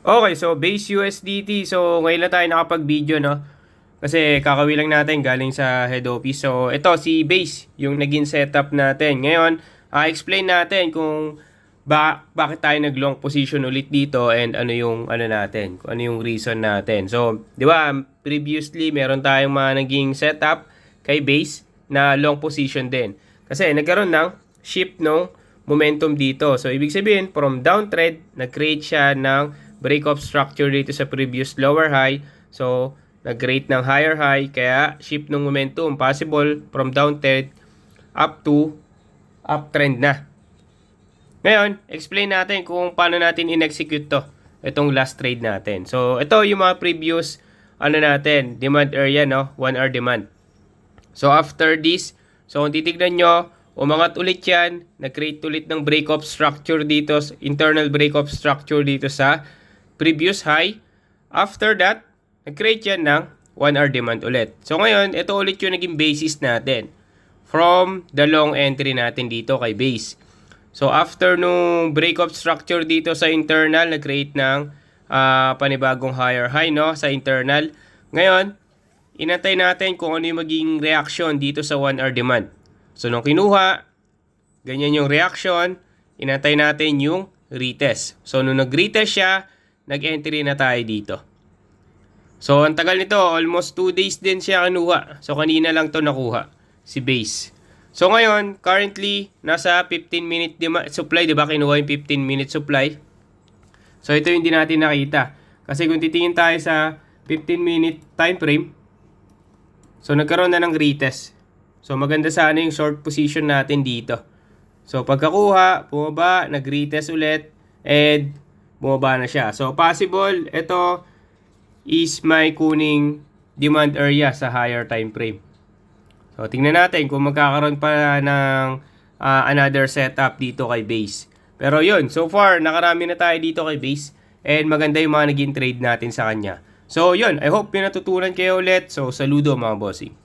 Okay, so base USDT. So ngayon lang tayo nakapag-video, no? Kasi kakawin lang natin galing sa head office. So ito si base, yung naging setup natin. Ngayon, explain natin kung bakit tayo nag-long position ulit dito and ano yung ano natin, kung ano yung reason natin. So, 'di ba, previously meron tayong mga naging setup kay base na long position din. Kasi nagkaroon ng shift ng momentum dito. So, ibig sabihin, from downtrend, nag-create siya ng break-off structure dito sa previous lower high. So, nag-create ng higher high, kaya shift ng momentum possible from downtrend up to uptrend na. Ngayon, explain natin kung paano natin in-execute to. Itong last trade natin. So, ito yung mga previous ano natin, demand area, no? 1 hour demand. So, after this, so kung titignan nyo, umangat ulit yan, nag-create ulit ng break-off structure dito, internal break-off structure dito sa previous high. After that, nag-create yan ng 1 hour demand ulit. So, ngayon, ito ulit yung naging basis natin from the long entry natin dito kay base. So, after nung break-off structure dito sa internal, nag-create ng panibagong higher high, no, sa internal. Ngayon, inantay natin kung ano yung maging reaction dito sa 1 hour demand. So, nung kinuha, ganyan yung reaction, inantay natin yung retest. So, nung nag-retest siya, nag-entry na tayo dito. So, ang tagal nito, almost 2 days din siya kinuha. So, kanina lang to nakuha, si base. So, ngayon, currently, nasa 15-minute supply, di ba? Kinuha yung 15-minute supply. So, ito yung hindi natin nakita. Kasi kung titingin tayo sa 15-minute time frame, so, nagkaroon na ng retest. So, maganda sana yung short position natin dito. So, pagkakuha, bumaba, nag-retest ulit, and bumaba na siya. So, possible, ito is may kuning demand area sa higher time frame. So, tingnan natin kung magkakaroon pa ng another setup dito kay base. Pero yun, so far, nakarami na tayo dito kay base. And maganda yung mga naging trade natin sa kanya. So, yun, I hope may natutunan kayo ulit. So, saludo mga bossing.